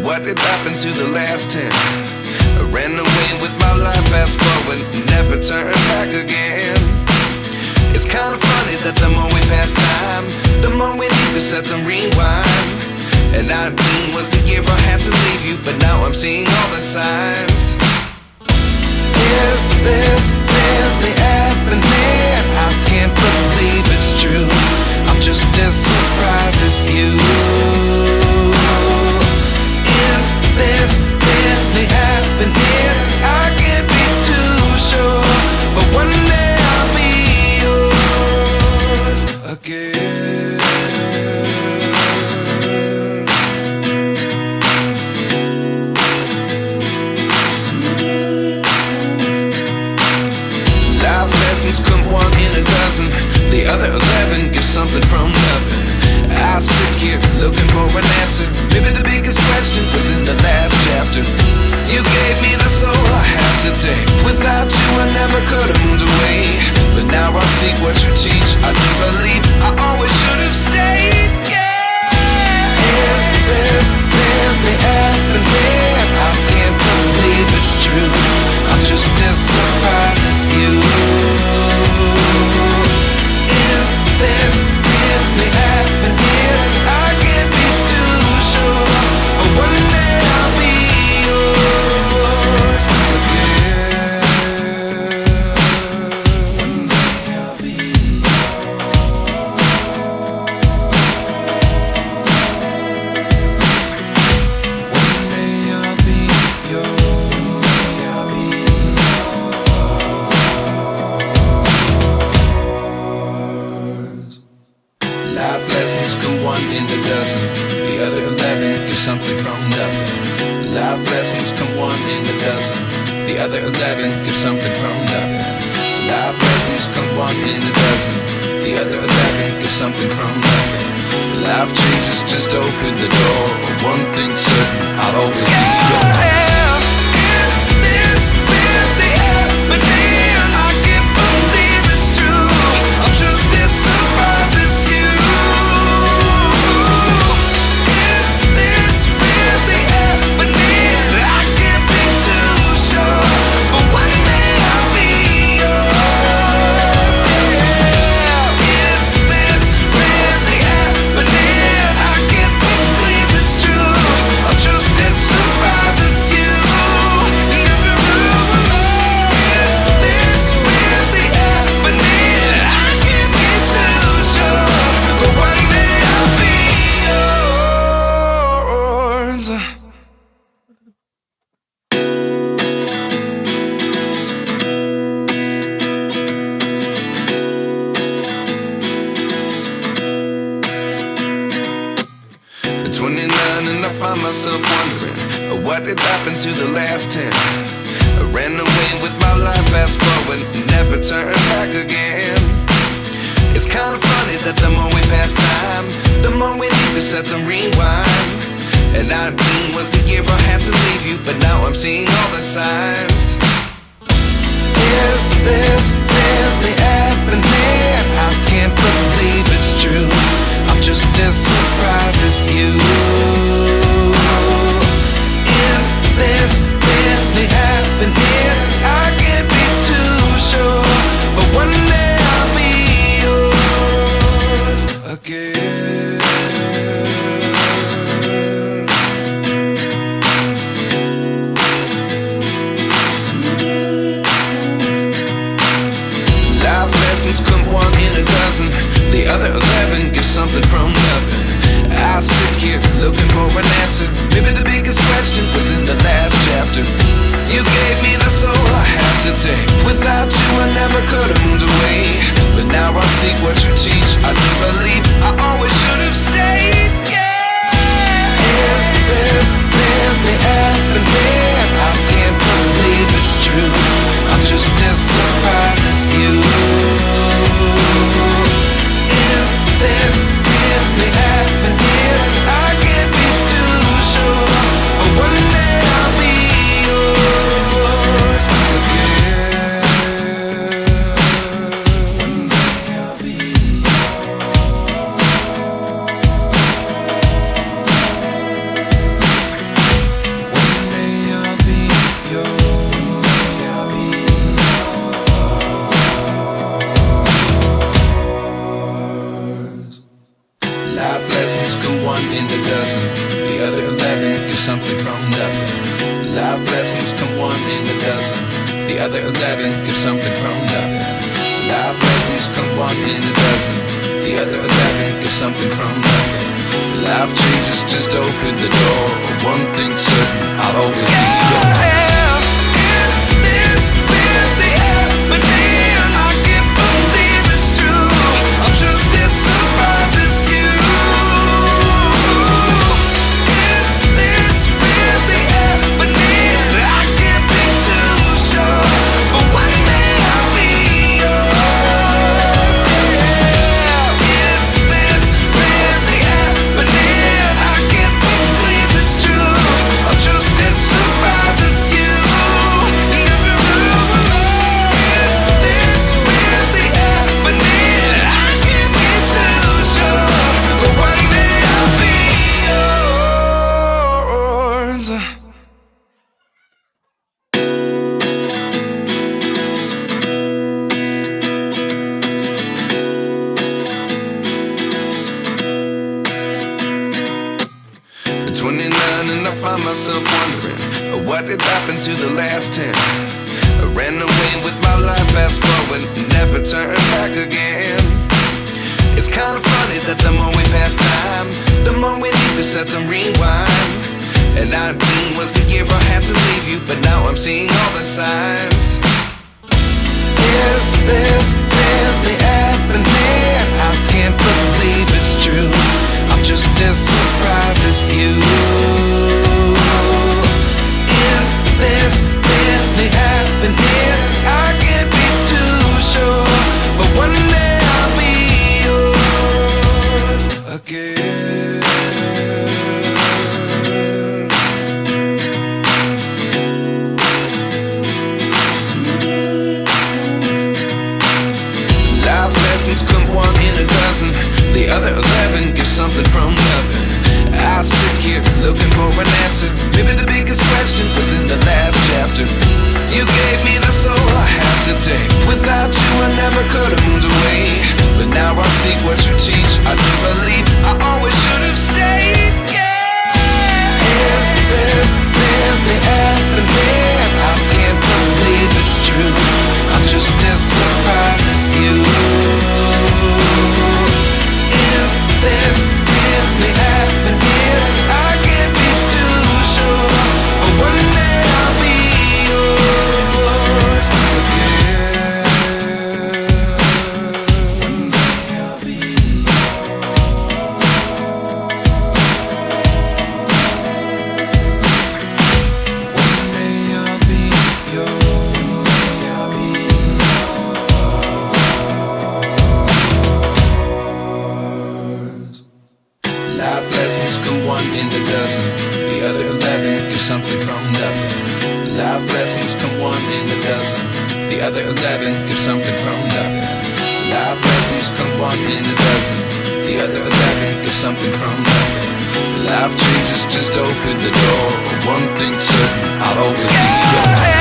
What did happen to the last 10? I ran away with my life, fast forward, never turn back again. It's kind of funny that the more we pass time, the more we need to set them rewind. And 19 was the year I had to leave you, but now I'm seeing all the signs. Is this really happening? I can't believe it's true. I'm just as surprised as you. Is this really happening? I can't be too sure, but one day I'll be yours again. Life lessons come one in a dozen. The other 11 give something from nothing. I sit here looking for an answer. Maybe the biggest question was in the last chapter. You gave me the soul I have today. Without you I never could have moved away. But now I see what you teach. I do believe I always should have stayed. Yeah. Is this really happening? I can't believe it's true. I'm just as surprised as you. Is this really happening? I can't be too sure, but one day I'll be yours again. One day I'll be yours. One day I'll be yours. I'll be yours. Life lessons come one in a dozen. The other 11 give something from nothing. Life lessons come one in a dozen. The other 11 give something from nothing. Life lessons come one in a dozen. The other 11 give something from nothing. Life changes, just open the door. One thing's certain, I'll always be yours. Is this really happening? I can't believe it's true. I'm just as surprised as you. Myself wondering what did happen to the last 10. I ran away with my life, fast forward, never turn back again. It's kind of funny that the more we pass time, the more we need to set them rewind. And 19 was the year I had to leave you, but now I'm seeing all the signs. Is this really happening? I can't believe it's true. I'm just as surprised as you. Is this really happening? I can't be too sure, but one day I'll be yours again. Life lessons come one in a dozen. The other 11 give something from nothing. I sit here looking for an something from nothing. Life lessons come one in a dozen. The other 11 give something from nothing. Life lessons come one in a dozen. The other 11 give something from nothing. Life changes just open the door. One thing's certain, I'll always be yours. Is this really happening? I can't believe it's true. I'm just as surprised as you. Is this really happening? I can't be too sure, but one day I'll be yours. Is this really happening? I can't believe it's true. I'm just as surprised as you. Is this really happening? I can't be too sure, but one day I'll be yours. At 29 and I find myself wondering what did happen to the last 10. I ran away with my life, fast forward, never turn back again. It's kind of funny that the more we pass time, the more we need to set the rewind. And 19 was the year I had to leave you, but now I'm seeing all the signs. Is this really happening? I can't believe it's true. I'm just as surprised as you. Is this really happening? I can't be too sure, but one day I'll be yours again. Life lessons come one in a dozen. The other 11 give something from nothing. I sit here looking for an answer. Maybe the biggest question was in the last chapter. You gave me the soul I have today. Without you I never could have moved away. But now I see what you teach. I do believe I always should have stayed. Is this really happening? I can't believe it's true. I'm just as surprised as you. Is this really happening? I can't be too sure, but one day I'll be yours again. One day I'll be Life lessons come one in a dozen. The other 11 give something from nothing. Life lessons come one in a dozen. The other 11 give something from nothing. Life lessons come one in a dozen. The other 11 give something from nothing. Life changes just open the door. One thing's certain, I'll always be yours.